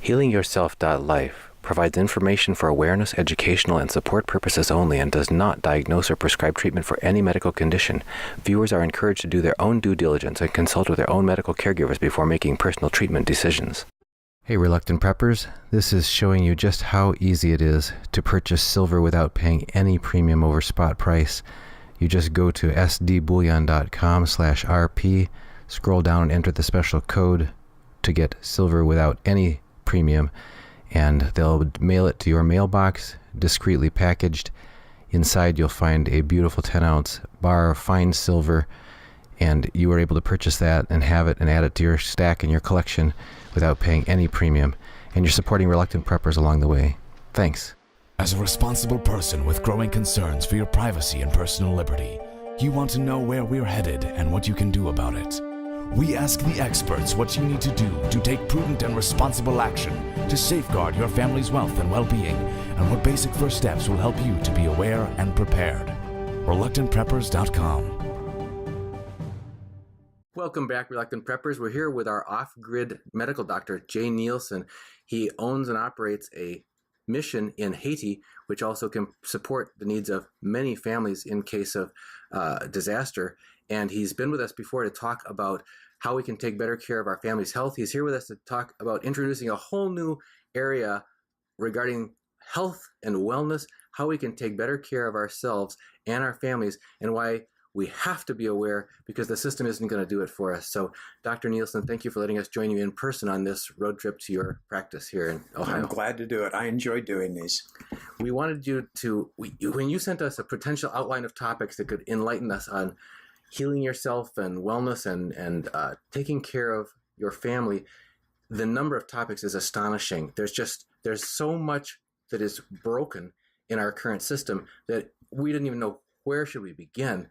HealingYourself.life provides information for awareness, educational, and support purposes only and does not diagnose or prescribe treatment for any medical condition. Viewers are encouraged to do their own due diligence and consult with their own medical caregivers before making personal treatment decisions. Hey Reluctant Preppers, this is showing you just how easy it is to purchase silver without paying any premium over spot price. You just go to sdbullion.com/RP, scroll down and enter the special code to get silver without any premium, and they'll mail it to your mailbox, discreetly packaged. Inside you'll find a beautiful 10-ounce bar of fine silver, and you are able to purchase that and have it and add it to your stack and your collection without paying any premium, and you're supporting Reluctant Preppers along the way. Thanks. As a responsible person with growing concerns for your privacy and personal liberty, you want to know where we're headed and what you can do about it. We ask the experts what you need to do to take prudent and responsible action to safeguard your family's wealth and well-being, and what basic first steps will help you to be aware and prepared. ReluctantPreppers.com. Welcome back, Reluctant Preppers. We're here with our off-grid medical doctor, Jay Nielsen. He owns and operates a mission in Haiti, which also can support the needs of many families in case of disaster. And he's been with us before to talk about how we can take better care of our family's health. He's here with us to talk about introducing a whole new area regarding health and wellness, how we can take better care of ourselves and our families, and why we have to be aware because the system isn't going to do it for us. So, Dr. Nielsen, thank you for letting us join you in person on this road trip to your practice here in Ohio. I'm glad to do it. I enjoy doing these. We wanted you to, when you sent us a potential outline of topics that could enlighten us on healing yourself and wellness and taking care of your family, the number of topics is astonishing. There's so much that is broken in our current system that we didn't even know where should we begin.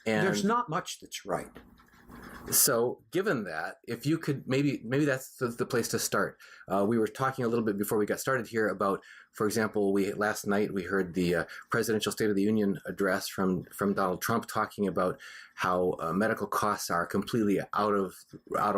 And there's not much that's right. So given that, if you could, maybe that's the place to start. We were talking a little bit before we got started here about, for example, last night we heard the presidential State of the Union address from Donald Trump talking about how medical costs are completely out of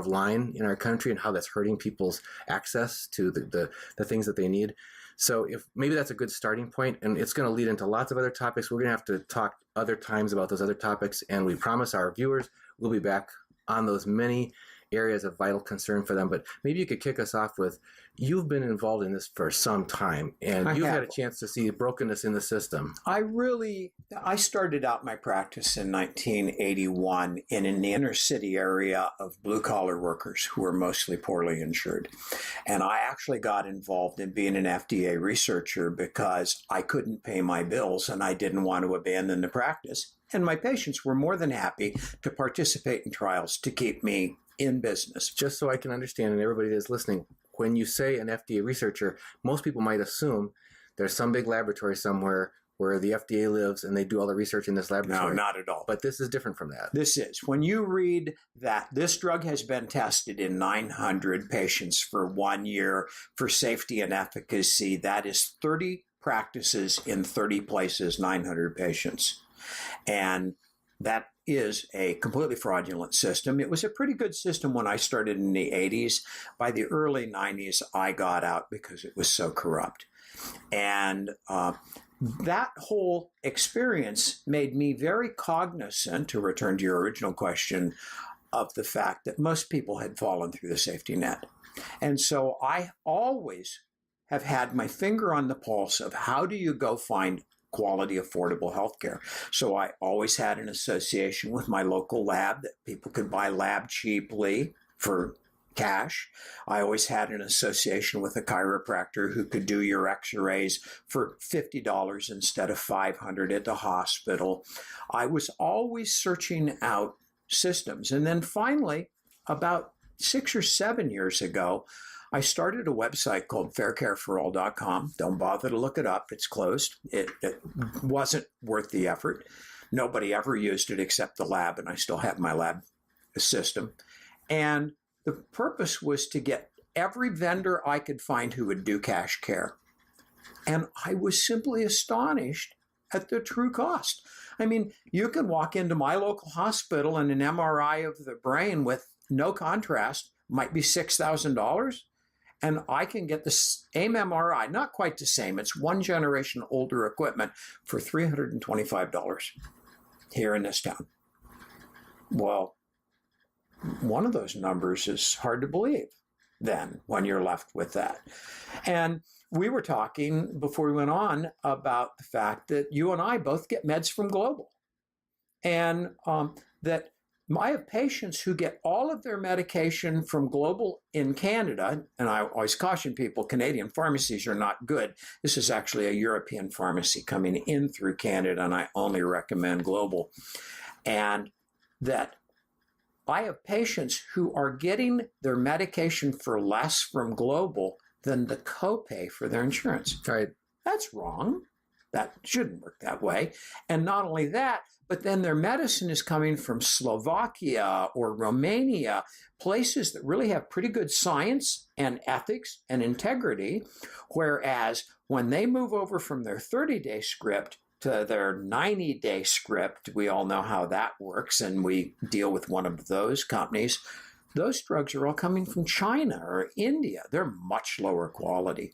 line in our country and how that's hurting people's access to the things that they need. So if maybe that's a good starting point, and it's going to lead into lots of other topics. We're going to have to talk other times about those other topics, and we promise our viewers we'll be back on those many areas of vital concern for them. But maybe you could kick us off with, you've been involved in this for some time, and you've had a chance to see brokenness in the system. I started out my practice in 1981 in an inner city area of blue-collar workers who were mostly poorly insured. And I actually got involved in being an FDA researcher because I couldn't pay my bills and I didn't want to abandon the practice. And my patients were more than happy to participate in trials to keep me in business. Just so I can understand, and everybody that's listening, when you say an FDA researcher, most people might assume there's some big laboratory somewhere where the FDA lives and they do all the research in this laboratory. No, not at all. But this is different from that. This is. When you read that this drug has been tested in 900 patients for 1 year for safety and efficacy, that is 30 practices in 30 places, 900 patients. And that is a completely fraudulent system. It was a pretty good system when I started in the 80s. By the early 90s, I got out because it was so corrupt. And that whole experience made me very cognizant, to return to your original question, of the fact that most people had fallen through the safety net. And so I always have had my finger on the pulse of how do you go find quality, affordable healthcare. So I always had an association with my local lab that people could buy lab cheaply for cash. I always had an association with a chiropractor who could do your x-rays for $50 instead of $500 at the hospital. I was always searching out systems. And then finally, about 6 or 7 years ago, I started a website called faircareforall.com. Don't bother to look it up. It's closed. It wasn't worth the effort. Nobody ever used it except the lab, and I still have my lab system. And the purpose was to get every vendor I could find who would do cash care. And I was simply astonished at the true cost. I mean, you can walk into my local hospital and an MRI of the brain with no contrast might be $6,000. and I can get the same MRI, not quite the same, it's one generation older equipment, for $325 here in this town. Well, one of those numbers is hard to believe then when you're left with that. And we were talking before we went on about the fact that you and I both get meds from Global. And that I have patients who get all of their medication from Global in Canada, and I always caution people, Canadian pharmacies are not good. This is actually a European pharmacy coming in through Canada, and I only recommend Global. And that I have patients who are getting their medication for less from Global than the copay for their insurance. Right. That's wrong. That shouldn't work that way. And not only that, but then their medicine is coming from Slovakia or Romania, places that really have pretty good science and ethics and integrity, whereas when they move over from their 30-day script to their 90-day script, we all know how that works, and we deal with one of those companies. Those drugs are all coming from China or India. They're much lower quality.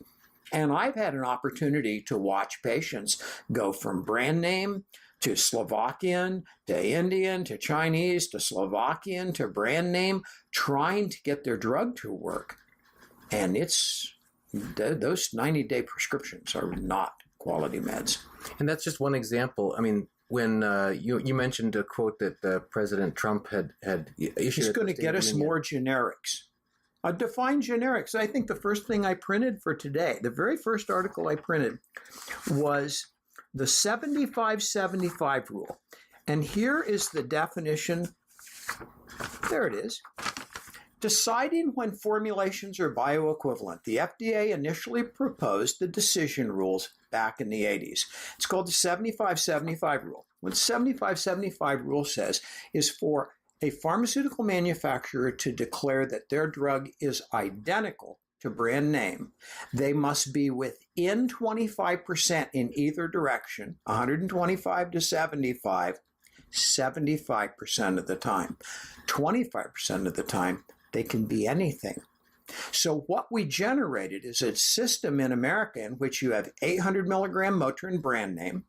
And I've had an opportunity to watch patients go from brand name to Slovakian, to Indian, to Chinese, to Slovakian, to brand name, trying to get their drug to work. And it's those 90-day prescriptions are not quality meds. And that's just one example. I mean, when you mentioned a quote that President Trump had issued. He's going to get us more generics. Define generics. I think the first thing I printed for today, the very first article I printed, was the 75-75 rule. And here is the definition. There it is. Deciding when formulations are bioequivalent. The FDA initially proposed the decision rules back in the 80s. It's called the 75-75 rule. What the 75-75 rule says is for a pharmaceutical manufacturer to declare that their drug is identical to brand name, they must be within 25% in either direction, 125 to 75, 75% of the time. 25% of the time, they can be anything. So what we generated is a system in America in which you have 800 milligram Motrin brand name,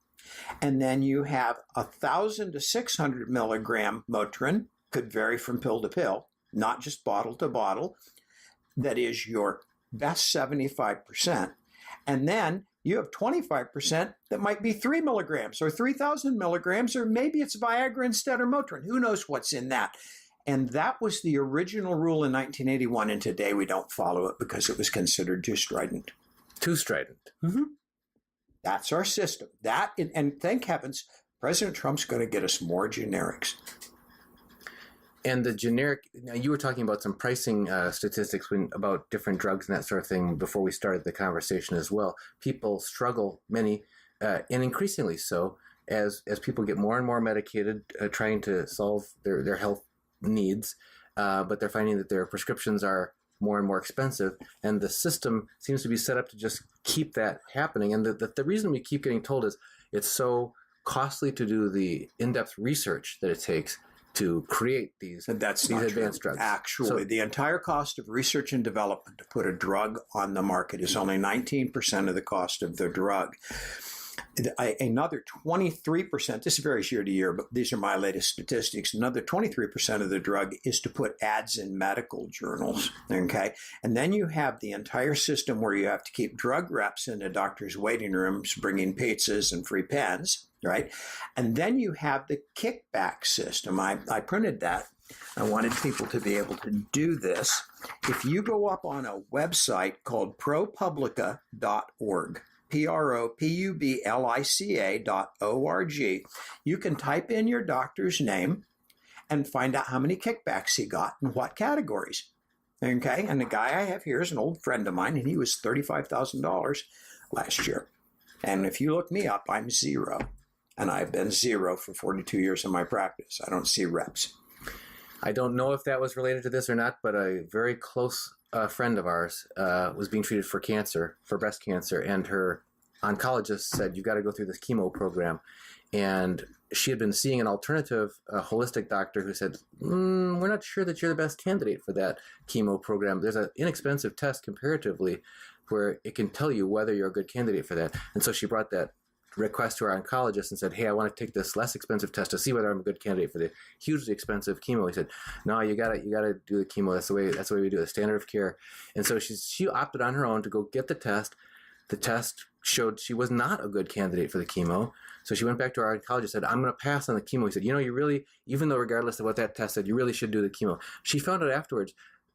and then you have 1,000 to 600 milligram Motrin, could vary from pill to pill, not just bottle to bottle. That is your best 75%. And then you have 25% that might be 3 milligrams or 3,000 milligrams, or maybe it's Viagra instead of Motrin. Who knows what's in that? And that was the original rule in 1981, and today we don't follow it because it was considered too strident. Too strident. Mm-hmm. That's our system. And thank heavens, President Trump's going to get us more generics. And the generic, now you were talking about some pricing statistics about different drugs and that sort of thing before we started the conversation as well. People struggle, many, and increasingly so, as people get more and more medicated, trying to solve their health needs, but they're finding that their prescriptions are more and more expensive, and the system seems to be set up to just keep that happening. And the reason we keep getting told is it's so costly to do the in-depth research that it takes to create these advanced drugs. Actually, the entire cost of research and development to put a drug on the market is only 19% of the cost of the drug. Another 23%, this varies year to year, but these are my latest statistics, another 23% of the drug is to put ads in medical journals, okay? And then you have the entire system where you have to keep drug reps in the doctor's waiting rooms bringing pizzas and free pens, right? And then you have the kickback system. I printed that. I wanted people to be able to do this. If you go up on a website called ProPublica.org, ProPublica.org, you can type in your doctor's name and find out how many kickbacks he got and what categories. Okay, and the guy I have here is an old friend of mine, and he was $35,000 last year. And if you look me up, I'm zero. And I've been zero for 42 years in my practice. I don't see reps. I don't know if that was related to this or not, but a very close friend of ours was being treated for breast cancer, and her oncologist said, "You got to go through this chemo program." And she had been seeing an alternative holistic doctor who said, we're not sure that you're the best candidate for that chemo program. There's an inexpensive test comparatively where it can tell you whether you're a good candidate for that. And so she brought that request to our oncologist and said, hey, I want to take this less expensive test to see whether I'm a good candidate for the hugely expensive chemo. He said, no, you gotta do the chemo. That's the way we do it, standard of care. And so she opted on her own to go get the test. The test showed she was not a good candidate for the chemo. So she went back to our oncologist and said, I'm going to pass on the chemo. He said, you really, even though regardless of what that test said, you really should do the chemo. She found out afterwards,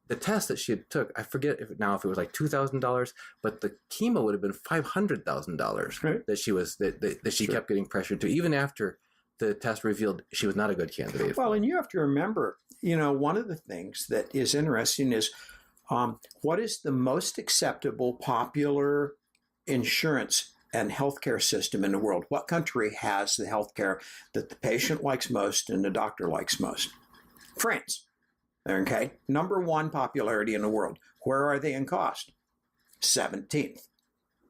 the test that she had took, I forget if it was like $2,000, but the chemo would have been $500,000 right. that she kept getting pressured to, even after the test revealed she was not a good candidate. Well, and you have to remember, one of the things that is interesting is what is the most acceptable popular insurance and healthcare system in the world? What country has the healthcare that the patient likes most and the doctor likes most? France. Okay, number one popularity in the world. Where are they in cost? 17th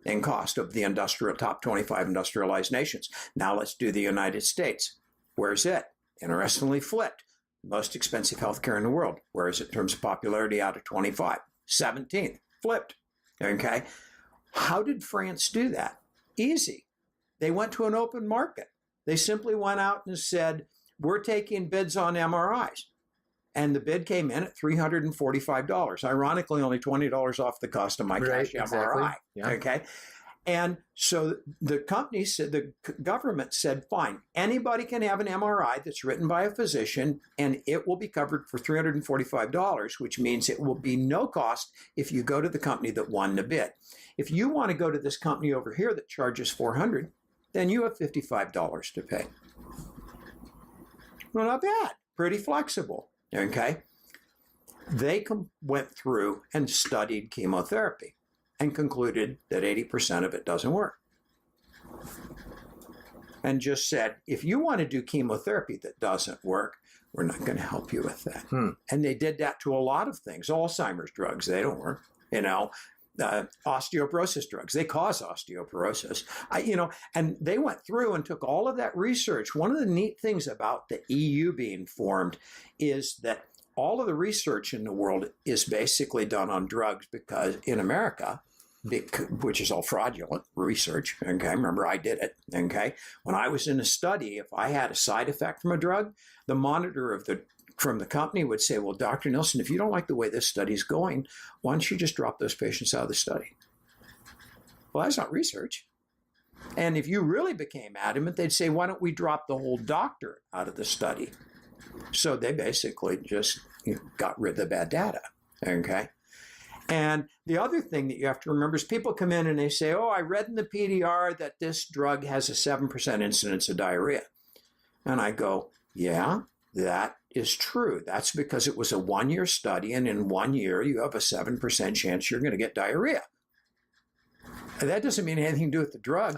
in cost of the top 25 industrialized nations. Now let's do the United States. Where's it? Interestingly flipped. Most expensive healthcare in the world. Where is it in terms of popularity out of 25? 17th. Flipped. Okay. How did France do that? Easy. They went to an open market. They simply went out and said, we're taking bids on MRIs. And the bid came in at $345. Ironically, only $20 off the cost of my cash MRI. Exactly. Yeah. Okay. And so the company said, the government said, fine, anybody can have an MRI that's written by a physician and it will be covered for $345, which means it will be no cost if you go to the company that won the bid. If you want to go to this company over here that charges $400, then you have $55 to pay. Well, not bad. Pretty flexible. Okay. They went through and studied chemotherapy and concluded that 80% of it doesn't work. And just said, if you want to do chemotherapy that doesn't work, we're not going to help you with that. And they did that to a lot of things. Alzheimer's drugs, they don't work. Osteoporosis drugs, they cause osteoporosis. And they went through and took all of that research. One of the neat things about the EU being formed is that all of the research in the world is basically done on drugs because in America, which is all fraudulent research, okay? Remember, I did it, okay? When I was in a study, if I had a side effect from a drug, the monitor from the company would say, well, Dr. Nielsen, if you don't like the way this study's going, why don't you just drop those patients out of the study? Well, that's not research. And if you really became adamant, they'd say, why don't we drop the whole doctor out of the study? So they basically just got rid of the bad data, okay? And the other thing that you have to remember is people come in and they say, oh, I read in the PDR that this drug has a 7% incidence of diarrhea. And I go, yeah, that is true. That's because it was a 1-year study, and in 1 year, you have a 7% chance you're going to get diarrhea. And that doesn't mean anything to do with the drug.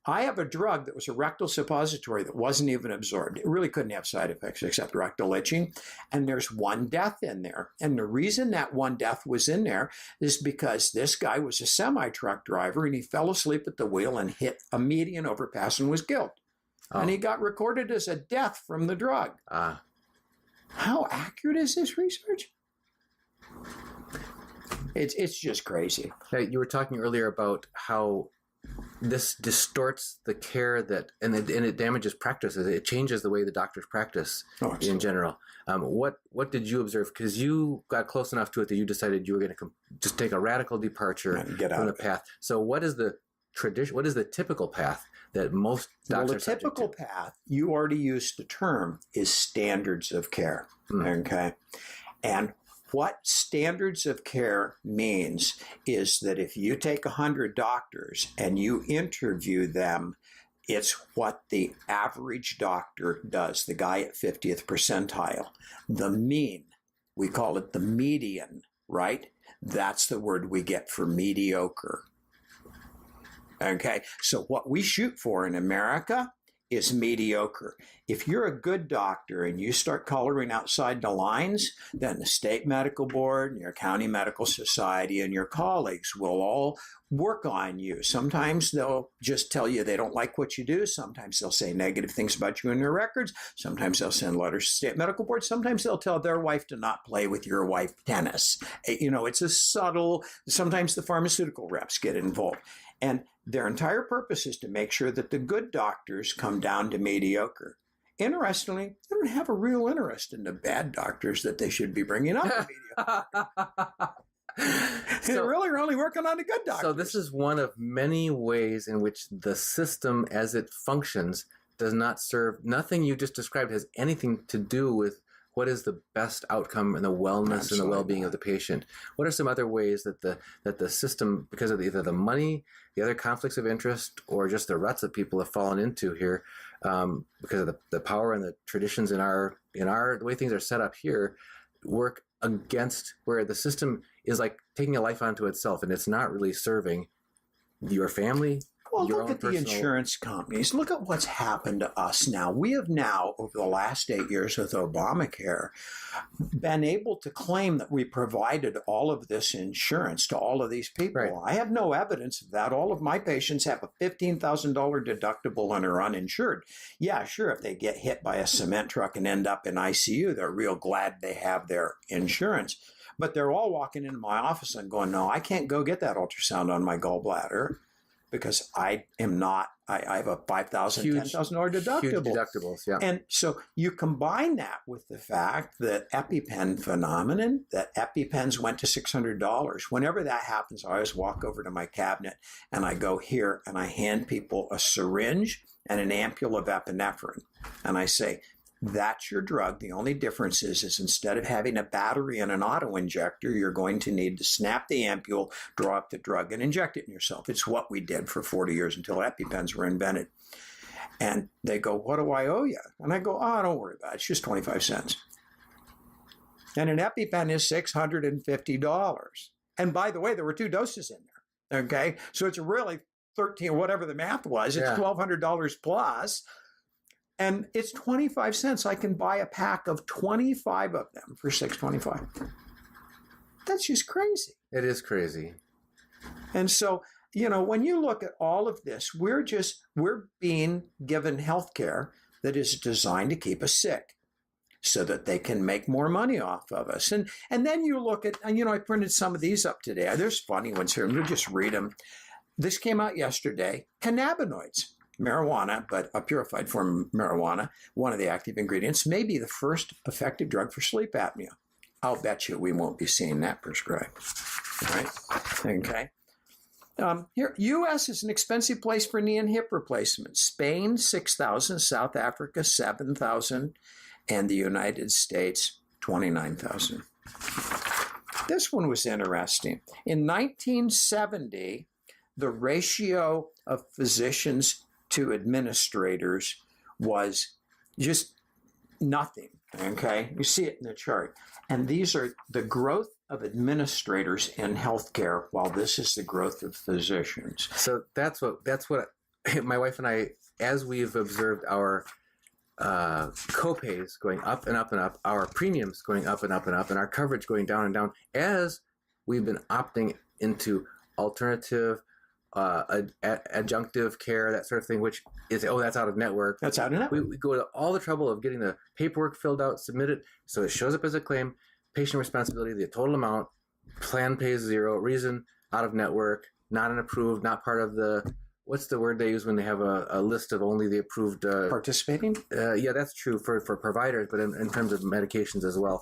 I have a drug that was a rectal suppository that wasn't even absorbed. It really couldn't have side effects except rectal itching. And there's one death in there. And the reason that one death was in there is because this guy was a semi-truck driver and he fell asleep at the wheel and hit a median overpass and was killed. And he got recorded as a death from the drug. How accurate is this research? It's just crazy. You were talking earlier about how this distorts the care and it damages practices. It changes the way the doctors practice in general. What did you observe? Because you got close enough to it that you decided you were going to just take a radical departure from the path. So what is the tradition? What is the typical path that most doctors? Well, the typical path, you already used the term, is standards of care. Okay, and what standards of care means is that if you take 100 doctors and you interview them, it's what the average doctor does, the guy at 50th percentile. The mean, we call it the median, right? That's the word we get for mediocre. Okay, so what we shoot for in America is mediocre. If you're a good doctor and you start coloring outside the lines, then the state medical board and your county medical society and your colleagues will all work on you. Sometimes they'll just tell you they don't like what you do. Sometimes they'll say negative things about you in their records. Sometimes they'll send letters to state medical board. Sometimes they'll tell their wife to not play with your wife tennis. It's a subtle, sometimes the pharmaceutical reps get involved. And their entire purpose is to make sure that the good doctors come down to mediocre. Interestingly, they don't have a real interest in the bad doctors that they should be bringing up to mediocre. They're really only working on the good doctors. So this is one of many ways in which the system as it functions does not serve, nothing you just described has anything to do with what is the best outcome and the wellness and the well-being of the patient. What are some other ways that the system, because of either the money, the other conflicts of interest, or just the ruts that people have fallen into here, because of the power and the traditions in our the way things are set up here, work against where the system is like taking a life onto itself, and it's not really serving your family. Well, look at the insurance companies. Look at what's happened to us now. We have now, over the last 8 years with Obamacare, been able to claim that we provided all of this insurance to all of these people. Right. I have no evidence of that. All of my patients have a $15,000 deductible and are uninsured. Yeah, sure, if they get hit by a cement truck and end up in ICU, they're real glad they have their insurance. But they're all walking into my office and going, no, I can't go get that ultrasound on my gallbladder, because I am not, I have a $5,000, $10,000 deductible. Huge deductibles, yeah. And so you combine that with the fact that EpiPen phenomenon, that EpiPens went to $600. Whenever that happens, I always walk over to my cabinet and I go here and I hand people a syringe and an ampule of epinephrine. And I say, that's your drug. The only difference is instead of having a battery and an auto-injector, you're going to need to snap the ampule, draw up the drug, and inject it in yourself. It's what we did for 40 years until EpiPens were invented. And they go, what do I owe you? And I go, oh, don't worry about it. It's just 25 cents. And an EpiPen is $650. And by the way, there were 2 doses in there. Okay? So it's really 13, whatever the math was. It's $1,200 plus. And it's 25 cents. I can buy a pack of 25 of them for $6.25. That's just crazy. It is crazy. And so, when you look at all of this, we're being given health care that is designed to keep us sick so that they can make more money off of us. And then you look at, I printed some of these up today. There's funny ones here. We'll just read them. This came out yesterday. Cannabinoids. Marijuana, but a purified form of marijuana, one of the active ingredients, may be the first effective drug for sleep apnea. I'll bet you we won't be seeing that prescribed. All right? Okay. Here, U.S. is an expensive place for knee and hip replacements. Spain, $6,000, South Africa, $7,000, and the United States, $29,000. This one was interesting. In 1970, the ratio of physicians to administrators was just nothing, okay? You see it in the chart. And these are the growth of administrators in healthcare, while this is the growth of physicians. So that's what my wife and I, as we've observed our copays going up and up and up, our premiums going up and up and up, and our coverage going down and down, as we've been opting into alternative adjunctive care, that sort of thing, which is, that's out of network. That's out of network. We go to all the trouble of getting the paperwork filled out, submitted, so it shows up as a claim, patient responsibility, the total amount, plan pays $0, reason out of network, not an approved, not part of the, what's the word they use when they have a list of only the approved participating? Yeah, that's true for providers, but in terms of medications as well,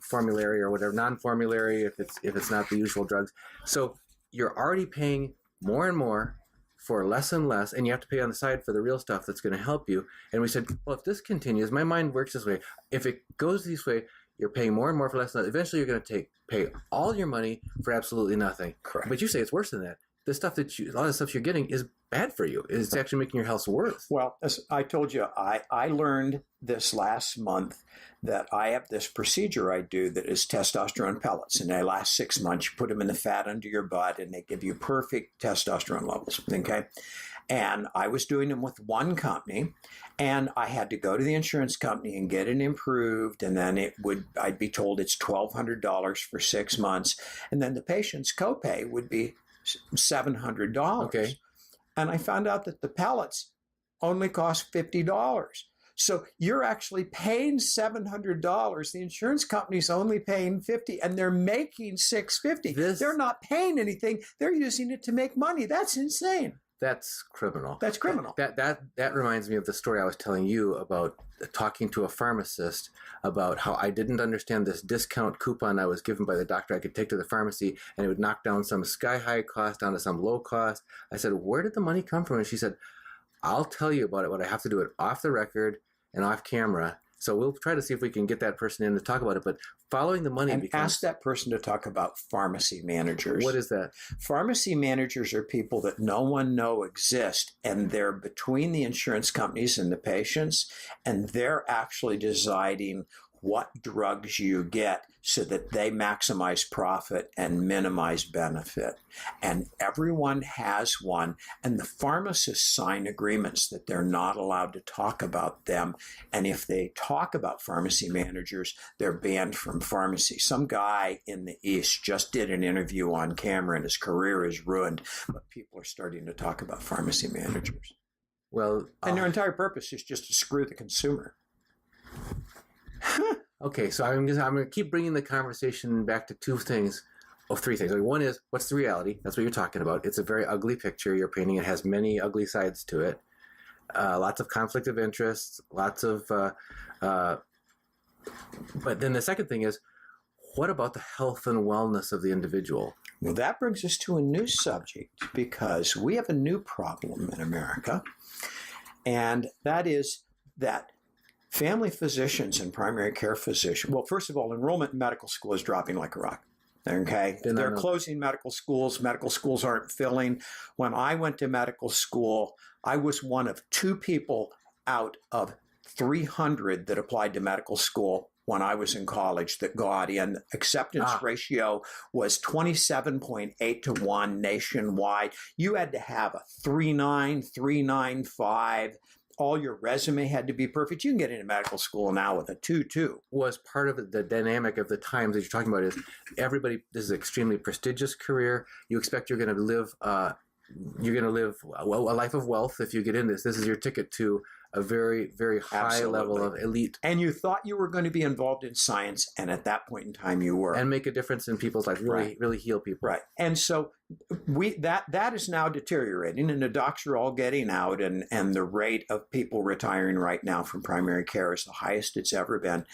formulary or whatever, non-formulary if it's not the usual drugs. So you're already paying more and more for less and less, and you have to pay on the side for the real stuff that's going to help you. And we said, well, if this continues, my mind works this way. If it goes this way, you're paying more and more for less and less. Eventually, you're going to pay all your money for absolutely nothing. Correct. But you say it's worse than that. the stuff a lot of the stuff you're getting is bad for you. It's actually making your health worse. Well, as I told you, I learned this last month that I have this procedure I do that is testosterone pellets, and they last 6 months. You put them in the fat under your butt, and they give you perfect testosterone levels, okay? And I was doing them with one company, and I had to go to the insurance company and get it improved, and then I'd be told it's $1,200 for 6 months, and then the patient's copay would be $700. Okay. And I found out that the pellets only cost $50. So you're actually paying $700. The insurance company's only paying $50, and they're making $650. They're not paying anything. They're using it to make money. That's insane. That's criminal. That's criminal. That reminds me of the story I was telling you about talking to a pharmacist about how I didn't understand this discount coupon I was given by the doctor I could take to the pharmacy, and it would knock down some sky-high cost down to some low cost. I said, where did the money come from? And she said, I'll tell you about it, but I have to do it off the record and off camera. So we'll try to see if we can get that person in to talk about it. But following the money and ask that person to talk about pharmacy managers. What is that? Pharmacy managers are people that no one knows exist, and they're between the insurance companies and the patients, and they're actually deciding what drugs you get so that they maximize profit and minimize benefit. And everyone has one, and the pharmacists sign agreements that they're not allowed to talk about them. And if they talk about pharmacy managers, they're banned from pharmacy. Some guy in the East just did an interview on camera, and his career is ruined, but people are starting to talk about pharmacy managers. Well, and their entire purpose is just to screw the consumer. Okay, so I'm going to keep bringing the conversation back to three things. One is, what's the reality? That's what you're talking about. It's a very ugly picture you're painting. It has many ugly sides to it. Lots of conflict of interest, lots of... but then the second thing is, what about the health and wellness of the individual? Well, that brings us to a new subject, because we have a new problem in America, and that is that family physicians and primary care physicians, well, first of all, enrollment in medical school is dropping like a rock. Okay? They're closing medical schools. Medical schools aren't filling. When I went to medical school, I was one of 2 people out of 300 that applied to medical school when I was in college that got in. Acceptance ratio was 27.8 to 1 nationwide. You had to have a 3.9, 3.95. All your resume had to be perfect. You can get into medical school now with a 2.2. Was part of the dynamic of the times that you're talking about is everybody, this is an extremely prestigious career. You expect you're going to live a life of wealth if you get in this. This is your ticket to a very, very high level of elite. And you thought you were going to be involved in science, and at that point in time you were. And make a difference in people's lives, really heal people. Right. And so that is now deteriorating, and the docs are all getting out, and the rate of people retiring right now from primary care is the highest it's ever been.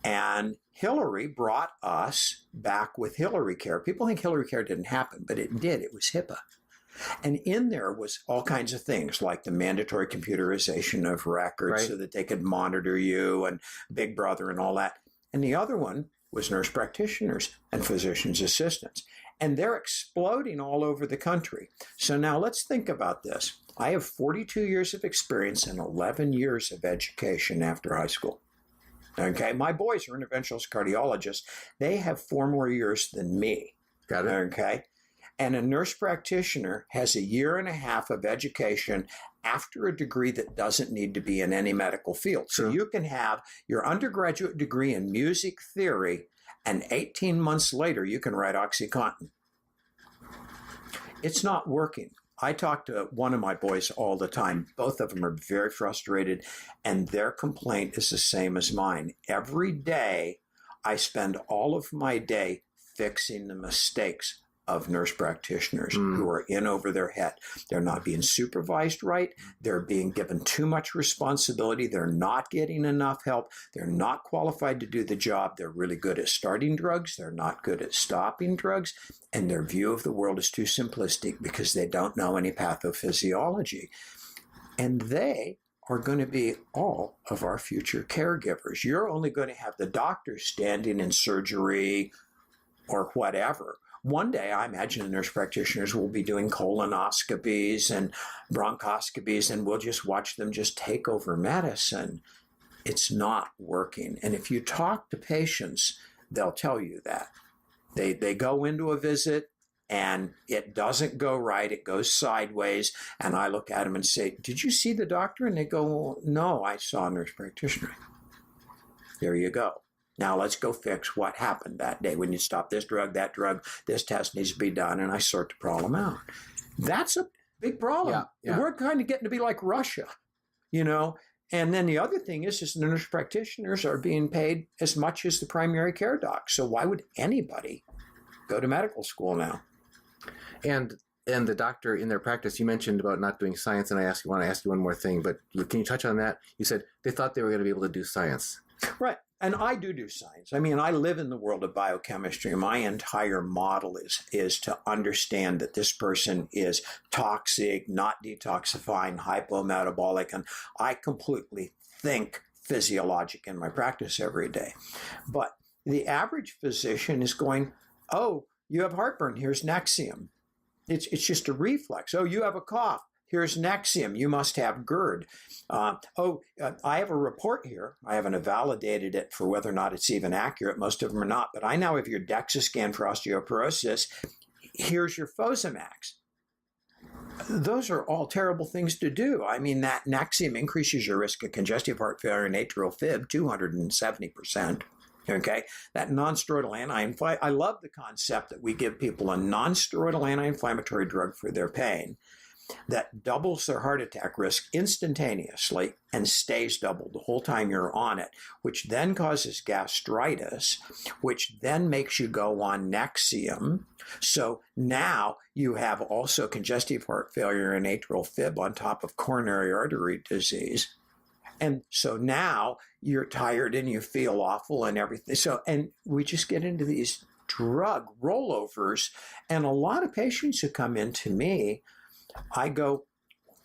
And Hillary brought us back with Hillary Care. People think Hillary Care didn't happen, but it did. It was HIPAA. And in there was all kinds of things like the mandatory computerization of records so that they could monitor you, and Big Brother and all that. And the other one was nurse practitioners and physician's assistants. And they're exploding all over the country. So now let's think about this. I have 42 years of experience and 11 years of education after high school. Okay, my boys are interventionalist cardiologists. They have 4 more years than me. Got it. Okay. And a nurse practitioner has 1.5 years of education after a degree that doesn't need to be in any medical field. So you can have your undergraduate degree in music theory, and 18 months later, you can write OxyContin. It's not working. I talk to one of my boys all the time. Both of them are very frustrated, and their complaint is the same as mine. Every day, I spend all of my day fixing the mistakes of nurse practitioners who are in over their head. They're not being supervised right. They're being given too much responsibility. They're not getting enough help. They're not qualified to do the job. They're really good at starting drugs. They're not good at stopping drugs. And their view of the world is too simplistic because they don't know any pathophysiology. And they are going to be all of our future caregivers. You're only going to have the doctor standing in surgery or whatever, one day I imagine the nurse practitioners will be doing colonoscopies and bronchoscopies, and we'll just watch them just take over medicine. It's not working. And if you talk to patients, they'll tell you that. They go into a visit and it doesn't go right. It goes sideways. And I look at them and say, did you see the doctor? And they go, well, no, I saw a nurse practitioner. There you go. Now let's go fix what happened that day. When you stop this drug, that drug, this test needs to be done. And I sort the problem out. That's a big problem. Yeah. We're kind of getting to be like Russia, you know. And then the other thing is the nurse practitioners are being paid as much as the primary care docs. So why would anybody go to medical school now? And the doctor in their practice, you mentioned about not doing science, and I want to ask you one more thing, but can you touch on that? You said they thought they were going to be able to do science. Right. And I do science. I mean, I live in the world of biochemistry. My entire model is to understand that this person is toxic, not detoxifying, hypometabolic, and I completely think physiologic in my practice every day. But the average physician is going, oh, you have heartburn, here's Nexium. It's just a reflex. Oh, you have a cough. Here's Nexium. You must have GERD. I have a report here. I haven't validated it for whether or not it's even accurate. Most of them are not. But I now have your DEXA scan for osteoporosis. Here's your Fosamax. Those are all terrible things to do. I mean, that Nexium increases your risk of congestive heart failure and atrial fib 270%. Okay, that non-steroidal anti-inflammatory, I love the concept that we give people a non-steroidal anti-inflammatory drug for their pain that doubles their heart attack risk instantaneously and stays doubled the whole time you're on it, which then causes gastritis, which then makes you go on Nexium. So now you have also congestive heart failure and atrial fib on top of coronary artery disease. And so now you're tired and you feel awful and everything. So, and we just get into these drug rollovers. And a lot of patients who come in to me, I go,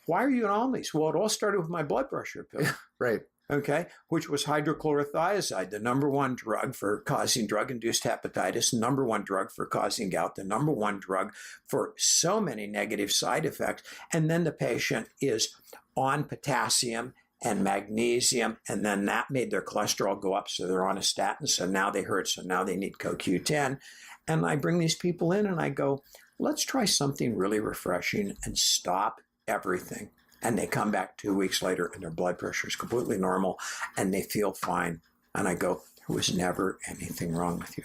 why are you on these? Well, it all started with my blood pressure pill. Right. Okay, which was hydrochlorothiazide, the number one drug for causing drug-induced hepatitis, number one drug for causing gout, the number one drug for so many negative side effects. And then the patient is on potassium and magnesium, and then that made their cholesterol go up, so they're on a statin, so now they hurt, so now they need CoQ10. And I bring these people in and I go, let's try something really refreshing and stop everything. And they come back 2 weeks later and their blood pressure is completely normal and they feel fine. And I go, there was never anything wrong with you.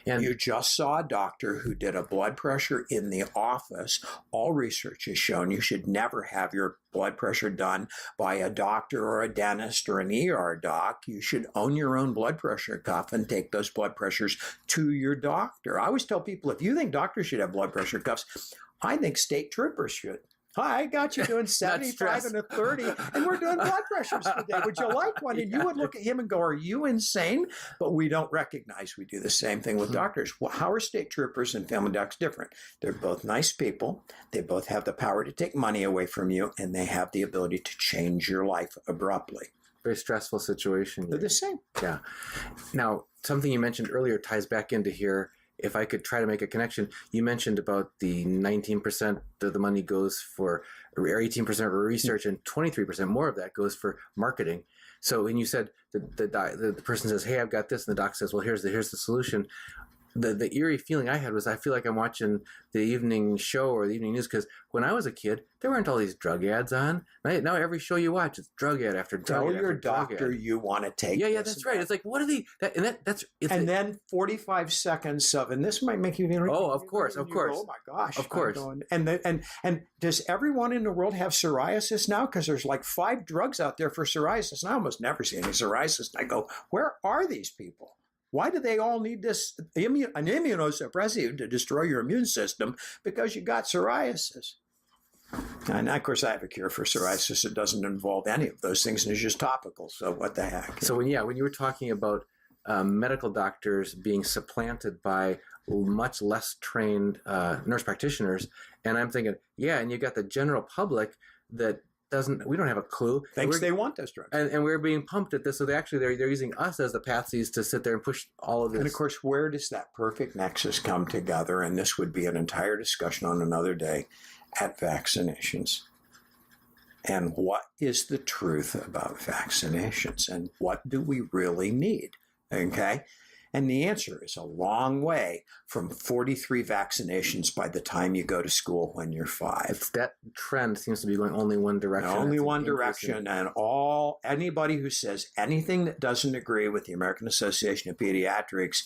And you just saw a doctor who did a blood pressure in the office. All research has shown you should never have your blood pressure done by a doctor or a dentist or an ER doc. You should own your own blood pressure cuff and take those blood pressures to your doctor. I always tell people, if you think doctors should have blood pressure cuffs, I think state troopers should. Hi, I got you doing 75 and a 30, and we're doing blood pressures today. Would you like one? And you would look at him and go, are you insane? But we don't recognize we do the same thing with doctors. Well, how are state troopers and family docs different? They're both nice people. They both have the power to take money away from you, and they have the ability to change your life abruptly. Very stressful situation. They're the same. Yeah. Now, something you mentioned earlier ties back into here. If I could try to make a connection, you mentioned about the 19% of the money goes for, or 18% for research, and 23% more of that goes for marketing. So when you said the person says, hey, I've got this, and the doc says, well, here's the solution. The eerie feeling I had was I feel like I'm watching the evening show or the evening news, because when I was a kid, there weren't all these drug ads on. Now every show you watch is drug ad after drug ad. Tell your doctor you want to take Yeah, that's right. It's like, what are they? Then 45 seconds of, and this might make you feel. Oh, of course. Oh my gosh, of course. And does everyone in the world have psoriasis now? Because there's like 5 drugs out there for psoriasis, and I almost never see any psoriasis. And I go, where are these people? Why do they all need an immunosuppressive to destroy your immune system? Because you got psoriasis. And of course, I have a cure for psoriasis. It doesn't involve any of those things, and it's just topical. So what the heck? So when you were talking about medical doctors being supplanted by much less trained nurse practitioners, and I'm thinking, yeah, and you got the general public that we don't have a clue. Thinks they want those drugs. And we're being pumped at this. So they're using us as the patsies to sit there and push all of this. And of course, where does that perfect nexus come together? And this would be an entire discussion on another day at vaccinations. And what is the truth about vaccinations? And what do we really need? Okay? And the answer is a long way from 43 vaccinations by the time you go to school when you're 5. That trend seems to be going only one direction. Only one direction. And anybody who says anything that doesn't agree with the American Association of Pediatrics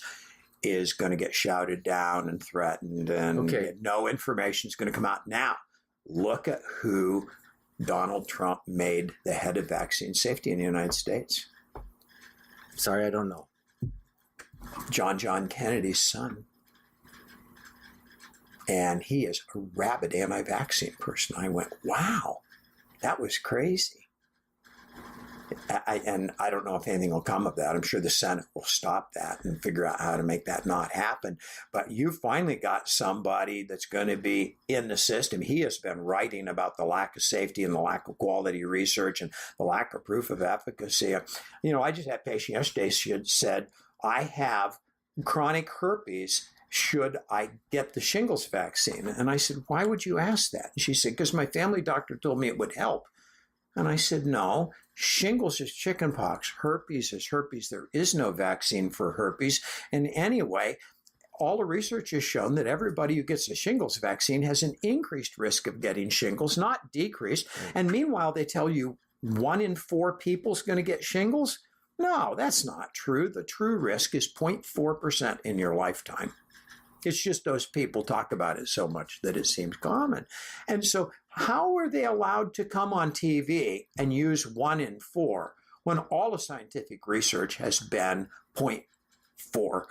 is going to get shouted down and threatened, and no information is going to come out. Now, look at who Donald Trump made the head of vaccine safety in the United States. Sorry, I don't know. John Kennedy's son. And he is a rabid anti-vaccine person. I went, wow, that was crazy. And I don't know if anything will come of that. I'm sure the Senate will stop that and figure out how to make that not happen. But you finally got somebody that's going to be in the system. He has been writing about the lack of safety and the lack of quality research and the lack of proof of efficacy. You know, I just had a patient yesterday who said, I have chronic herpes. Should I get the shingles vaccine? And I said, why would you ask that? And she said, because my family doctor told me it would help. And I said, no, shingles is chickenpox. Herpes is herpes. There is no vaccine for herpes. And anyway, all the research has shown that everybody who gets the shingles vaccine has an increased risk of getting shingles, not decreased. And meanwhile, they tell you 1 in 4 people is going to get shingles. No, that's not true. The true risk is 0.4% in your lifetime. It's just those people talk about it so much that it seems common. And so how are they allowed to come on TV and use 1 in 4 when all the scientific research has been 0.4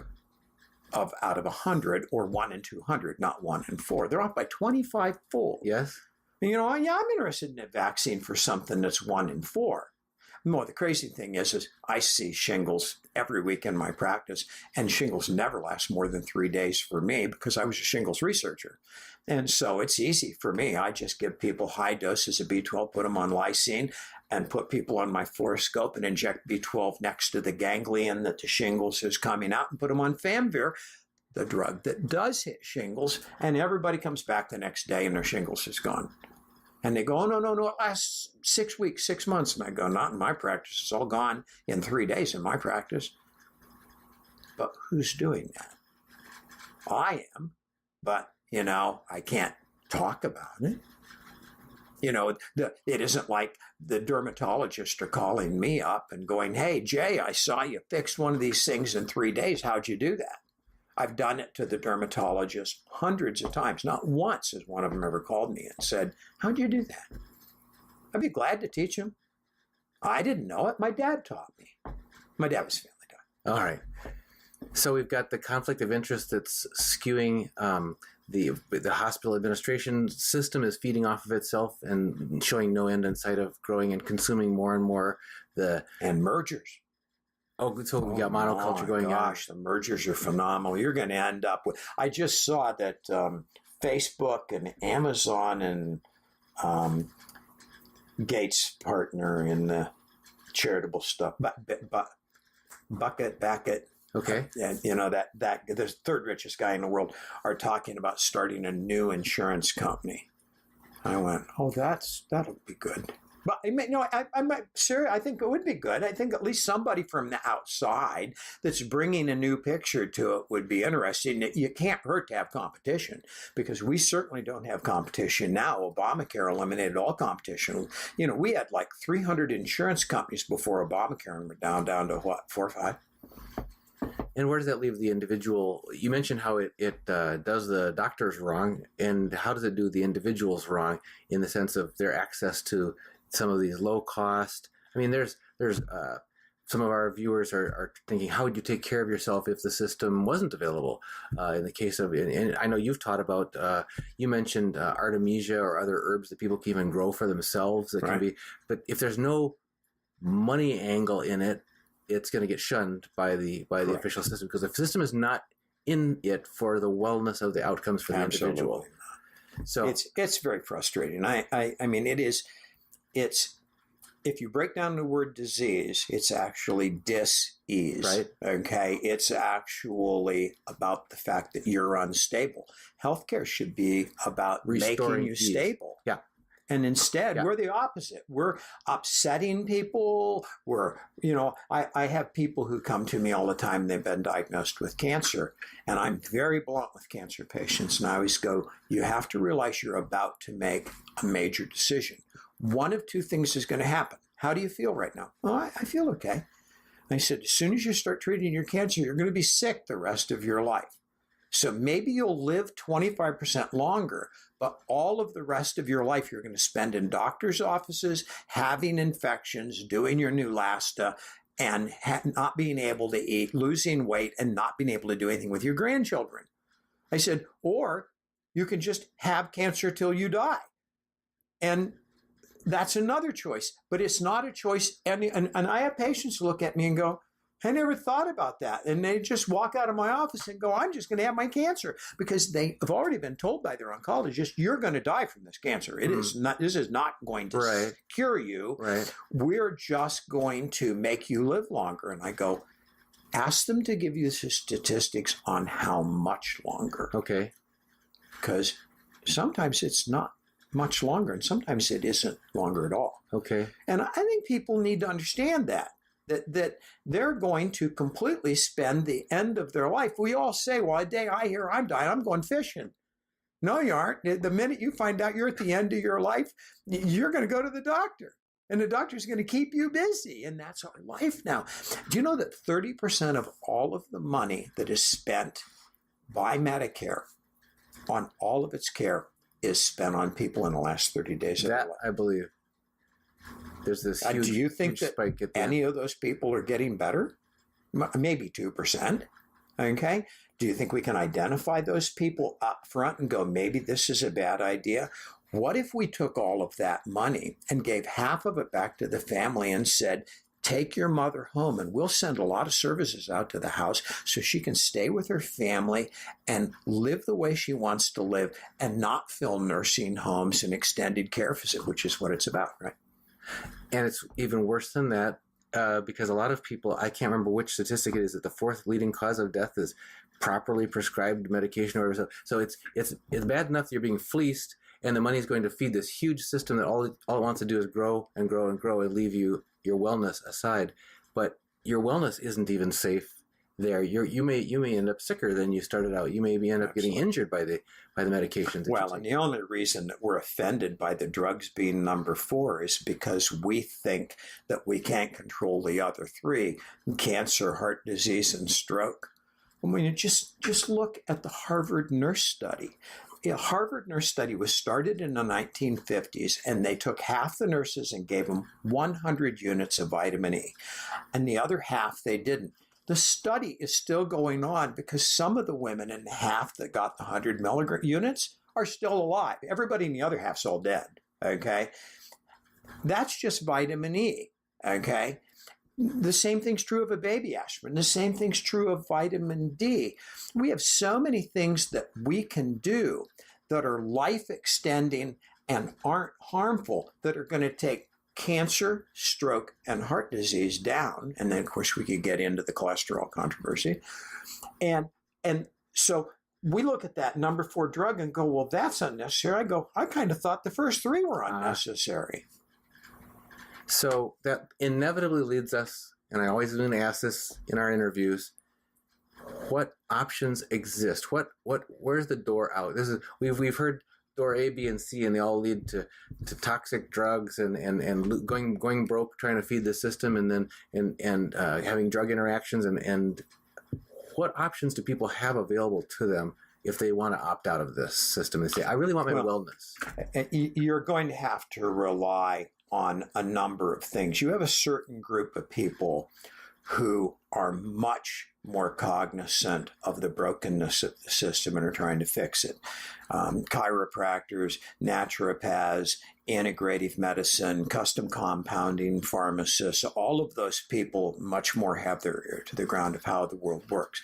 out of 100 or 1 in 200, not 1 in 4? They're off by 25-fold. Yes. You know, yeah, I'm interested in a vaccine for something that's 1 in 4. No, the crazy thing is I see shingles every week in my practice, and shingles never last more than 3 days for me because I was a shingles researcher. And so it's easy for me. I just give people high doses of B12, put them on lysine, and put people on my fluoroscope and inject B12 next to the ganglion that the shingles is coming out, and put them on Famvir, the drug that does hit shingles, and everybody comes back the next day and their shingles is gone. And they go, oh, no, it lasts 6 weeks, 6 months. And I go, not in my practice. It's all gone in 3 days in my practice. But who's doing that? I am. But, you know, I can't talk about it. You know, it isn't like the dermatologists are calling me up and going, hey, Jay, I saw you fixed one of these things in 3 days. How'd you do that? I've done it to the dermatologist hundreds of times. Not once has one of them ever called me and said, how'd you do that? I'd be glad to teach him. I didn't know it. My dad taught me. My dad was a family doctor. All right. So we've got the conflict of interest that's skewing the hospital administration system is feeding off of itself and showing no end in sight of growing and consuming more and more and mergers. Oh, so we got monoculture going on. Gosh, the mergers are phenomenal. You're going to end up with. I just saw that Facebook and Amazon and Gates partner in the charitable stuff. Bucket. Okay. And you know that the third richest guy in the world are talking about starting a new insurance company. I went, oh, that'll be good. But I think it would be good. I think at least somebody from the outside that's bringing a new picture to it would be interesting. You can't hurt to have competition because we certainly don't have competition now. Obamacare eliminated all competition. You know, we had like 300 insurance companies before Obamacare, and we're down to what, 4 or 5? And where does that leave the individual? You mentioned how it does the doctors wrong, and how does it do the individuals wrong in the sense of their access to some of these low cost. I mean, there's some of our viewers are thinking, how would you take care of yourself if the system wasn't available? In the case of, and I know you've taught about, you mentioned Artemisia or other herbs that people can even grow for themselves. That can be, but if there's no money angle in it, it's going to get shunned by the official system because the system is not in it for the wellness of the outcomes for the individual. So it's very frustrating. I mean, it is. it's, if you break down the word disease, it's actually dis-ease. Right. Okay. It's actually about the fact that you're unstable. Healthcare should be about Restoring making you ease. stable. Yeah. And instead, Yeah. we're the opposite. We're upsetting people. I have people who come to me all the time. They've been diagnosed with cancer. And I'm very blunt with cancer patients. And I always go, you have to realize you're about to make a major decision. One of two things is going to happen. How do you feel right now? Oh, I feel okay. I said, as soon as you start treating your cancer, you're going to be sick the rest of your life. So maybe you'll live 25% longer, but all of the rest of your life you're going to spend in doctor's offices, having infections, doing your Neulasta, and not being able to eat, losing weight, and not being able to do anything with your grandchildren. I said, or you can just have cancer till you die. And that's another choice, but it's not a choice. And I have patients look at me and go, I never thought about that. And they just walk out of my office and go, I'm just going to have my cancer, because they have already been told by their oncologist, you're going to die from this cancer. This is not going to cure you. Right. We're just going to make you live longer. And I go, ask them to give you the statistics on how much longer. Okay. Because sometimes it's not much longer, and sometimes it isn't longer at all. Okay. And I think people need to understand that they're going to completely spend the end of their life. We all say, well, a day I hear I'm dying, I'm going fishing. No, you aren't. The minute you find out you're at the end of your life, you're going to go to the doctor. And the doctor's going to keep you busy. And that's our life now. Do you know that 30% of all of the money that is spent by Medicare on all of its care is spent on people in the last 30 days of their life? I believe. There's this huge, do you think that spike at the any of those people are getting better? Maybe 2%. Okay. Do you think we can identify those people up front and go, maybe this is a bad idea? What if we took all of that money and gave half of it back to the family and said, take your mother home, and we'll send a lot of services out to the house so she can stay with her family and live the way she wants to live and not fill nursing homes and extended care facilities, which is what it's about, right? And it's even worse than that, because a lot of people, I can't remember which statistic it is, that the fourth leading cause of death is properly prescribed medication or so. So it's bad enough that you're being fleeced, and the money is going to feed this huge system that all it wants to do is grow and grow and grow and leave your wellness aside. But your wellness isn't even safe there. You may end up sicker than you started out. You may end up getting injured by the medications. Well, and the only reason that we're offended by the drugs being number 4 is because we think that we can't control the other 3: cancer, heart disease, and stroke. I mean, just look at the Harvard nurse study. A Harvard nurse study was started in the 1950s, and they took half the nurses and gave them 100 units of vitamin E, and the other half they didn't. The study is still going on because some of the women in half that got the 100 milligram units are still alive. Everybody in the other half's all dead, okay? That's just vitamin E, okay? The same thing's true of a baby aspirin. The same thing's true of vitamin D. We have so many things that we can do that are life-extending and aren't harmful that are going to take cancer, stroke, and heart disease down. And then, of course, we could get into the cholesterol controversy. And so we look at that number 4 drug and go, well, that's unnecessary. I go, I kind of thought the first 3 were unnecessary. So that inevitably leads us, and I always going to ask this in our interviews, what options exist? Where's the door out? We've heard door A, B, and C, and they all lead to toxic drugs and going broke trying to feed the system, and then having drug interactions, and what options do people have available to them if they want to opt out of this system and say, I really want my wellness? You're going to have to rely on a number of things. You have a certain group of people who are much more cognizant of the brokenness of the system and are trying to fix it. Chiropractors, naturopaths, integrative medicine, custom compounding pharmacists, all of those people much more have their ear to the ground of how the world works.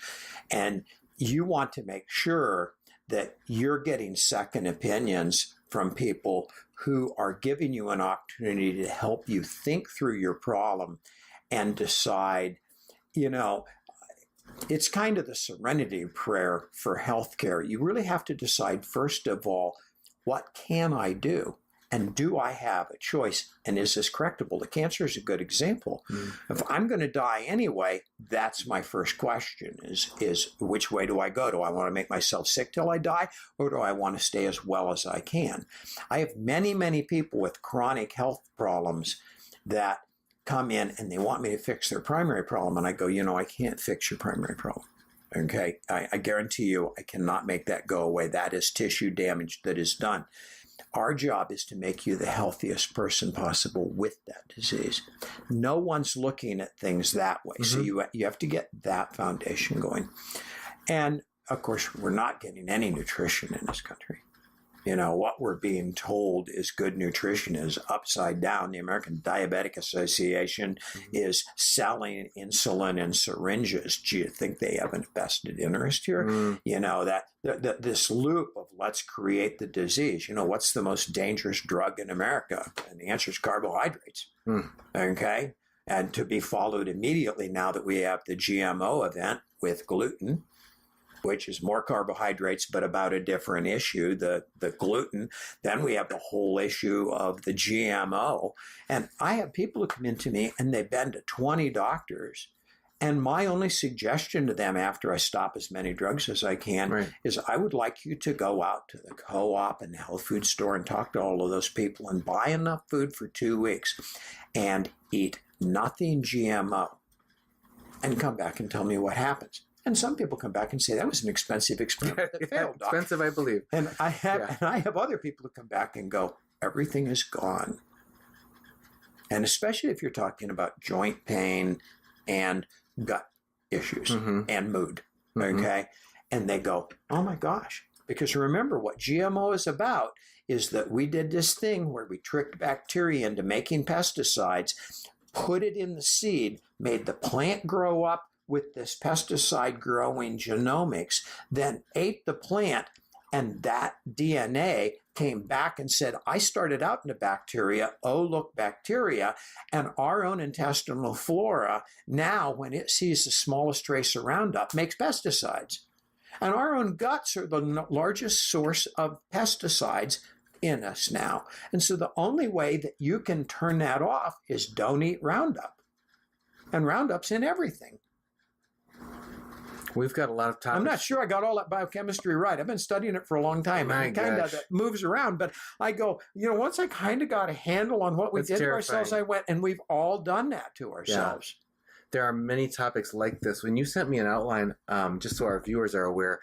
And you want to make sure that you're getting second opinions from people who are giving you an opportunity to help you think through your problem and decide, it's kind of the serenity prayer for healthcare. You really have to decide, first of all, what can I do? And do I have a choice? And is this correctable? The cancer is a good example. If I'm going to die anyway, that's my first question is which way do I go? Do I want to make myself sick till I die, or do I want to stay as well as I can? I have many, many people with chronic health problems that come in and they want me to fix their primary problem. And I go, I can't fix your primary problem. Okay. I guarantee you, I cannot make that go away. That is tissue damage that is done. Our job is to make you the healthiest person possible with that disease. No one's looking at things that way. So you have to get that foundation going. And of course, we're not getting any nutrition in this country. What we're being told is good nutrition is upside down. The American Diabetic Association is selling insulin and syringes. Do you think they have a vested interest here? That this loop of let's create the disease. What's the most dangerous drug in America? And the answer is carbohydrates. Okay? And to be followed immediately now that we have the GMO event with gluten, which is more carbohydrates, but about a different issue, the gluten. Then we have the whole issue of the GMO. And I have people who come into me and they've been to 20 doctors. And my only suggestion to them after I stop as many drugs as I can is I would like you to go out to the co-op and the health food store and talk to all of those people and buy enough food for 2 weeks and eat nothing GMO and come back and tell me what happens. And some people come back and say, that was an expensive experiment. It failed, Doc. Expensive, I believe. And I have other people who come back and go, everything is gone. And especially if you're talking about joint pain and gut issues and mood, okay? And they go, oh my gosh. Because remember, what GMO is about is that we did this thing where we tricked bacteria into making pesticides, put it in the seed, made the plant grow up with this pesticide growing genomics, then ate the plant, and that DNA came back and said, I started out in a bacteria, oh, look, bacteria, and our own intestinal flora, now when it sees the smallest trace of Roundup, makes pesticides. And our own guts are the largest source of pesticides in us now. And so the only way that you can turn that off is don't eat Roundup. And Roundup's in everything. We've got a lot of topics. I'm not sure I got all that biochemistry right. I've been studying it for a long time. My It kind of moves around. But I go, once I kind of got a handle on what we did to ourselves, I went, and we've all done that to ourselves. Yeah. There are many topics like this. When you sent me an outline, just so our viewers are aware,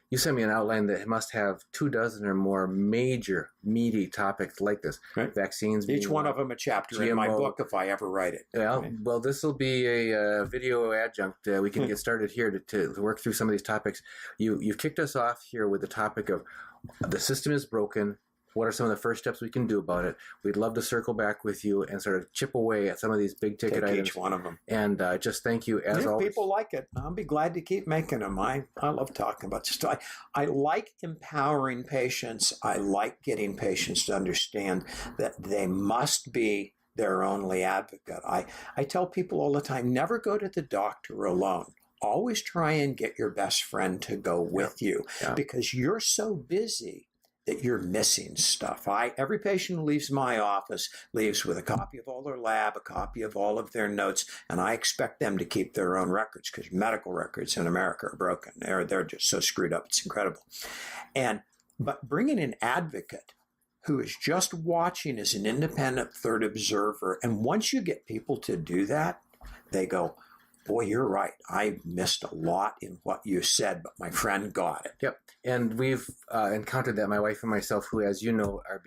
you sent me an outline that must have 24 or more major, meaty topics like this. Right. Vaccines. Each one of them a chapter GMO. In my book if I ever write it. Well, this will be a video adjunct. We can get started here to work through some of these topics. You've kicked us off here with the topic of the system is broken. What are some of the first steps we can do about it? We'd love to circle back with you and sort of chip away at some of these big ticket items. Each one of them. And just thank you as always. If people like it, I'll be glad to keep making them. I love talking about this. I like empowering patients. I like getting patients to understand that they must be their only advocate. I tell people all the time, never go to the doctor alone. Always try and get your best friend to go with you because you're so busy that you're missing stuff. Every patient who leaves my office leaves with a copy of all their lab, a copy of all of their notes, and I expect them to keep their own records because medical records in America are broken. They're just so screwed up. It's incredible. But bringing an advocate who is just watching as an independent third observer, and once you get people to do that, they go, boy, you're right. I missed a lot in what you said, but my friend got it. Yep. And we've encountered that, my wife and myself, who, as you know, are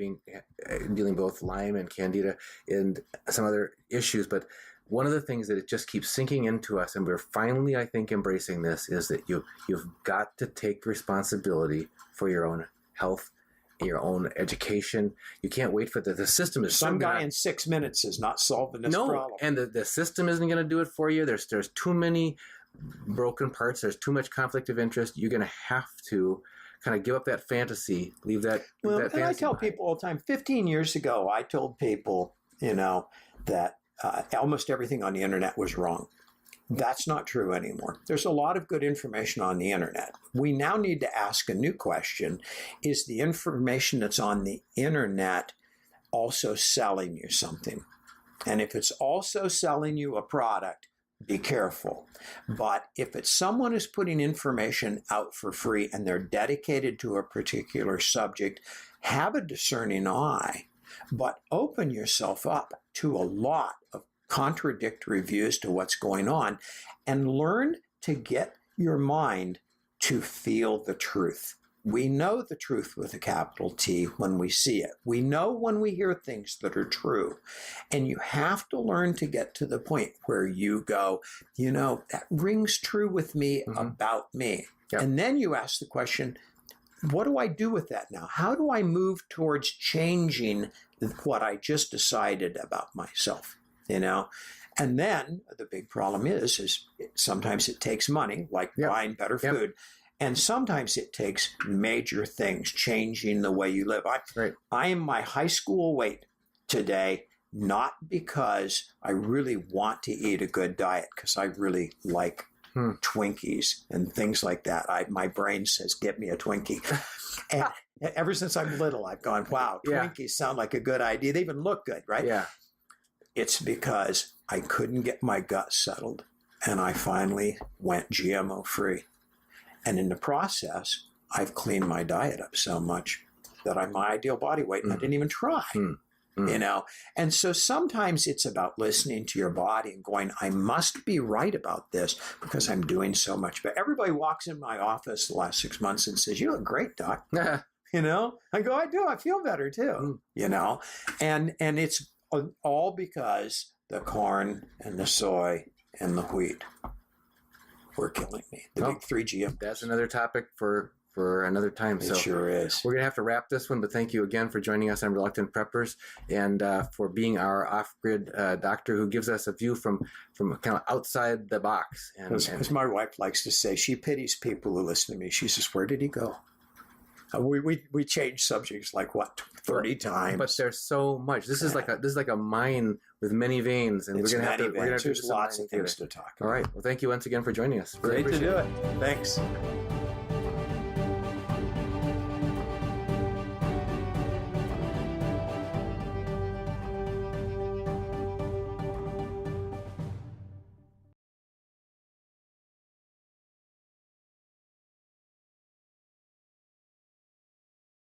dealing both Lyme and Candida and some other issues. But one of the things that it just keeps sinking into us, and we're finally, I think, embracing this, is that you've got to take responsibility for your own health, your own education. You can't wait for the system is some guy in 6 minutes is not solving this problem. And the system isn't going to do it for you. There's too many broken parts. There's too much conflict of interest. You're going to have to kind of give up that fantasy, leave that. Well, that and I fantasy tell behind. people all the time, 15 years ago, I told people, that almost everything on the internet was wrong. That's not true anymore. There's a lot of good information on the internet. We now need to ask a new question. Is the information that's on the internet also selling you something? And if it's also selling you a product, be careful. But if it's someone who's putting information out for free and they're dedicated to a particular subject, have a discerning eye, but open yourself up to a lot of contradictory views to what's going on, and learn to get your mind to feel the truth. We know the truth with a capital T when we see it. We know when we hear things that are true. And you have to learn to get to the point where you go, that rings true with me about me. Yep. And then you ask the question, what do I do with that now? How do I move towards changing what I just decided about myself? And then the big problem is sometimes it takes money, like buying better food. And sometimes it takes major things, changing the way you live. I am my high school weight today, not because I really want to eat a good diet, because I really like Twinkies and things like that. My brain says, get me a Twinkie. And ever since I'm little, I've gone, wow, Twinkies sound like a good idea. They even look good, right? Yeah. It's because I couldn't get my gut settled, and I finally went GMO free. And in the process, I've cleaned my diet up so much that I'm my ideal body weight, and I didn't even try. And so sometimes it's about listening to your body and going, I must be right about this because I'm doing so much. But everybody walks in my office the last 6 months and says, you look great, doc. I go, I do. I feel better too. And it's all because the corn and the soy and the wheat were killing me. The big 3 GMOs. That's another topic for another time. It sure is. We're going to have to wrap this one, but thank you again for joining us on Reluctant Preppers and for being our off-grid doctor who gives us a view from kind of outside the box. And as my wife likes to say, she pities people who listen to me. She says, where did he go? We change subjects like 30 times. But there's so much. This is like a mine with many veins, and we're gonna have to. There's lots of things to talk about. All right. Well, thank you once again for joining us. Great to do it. Thanks.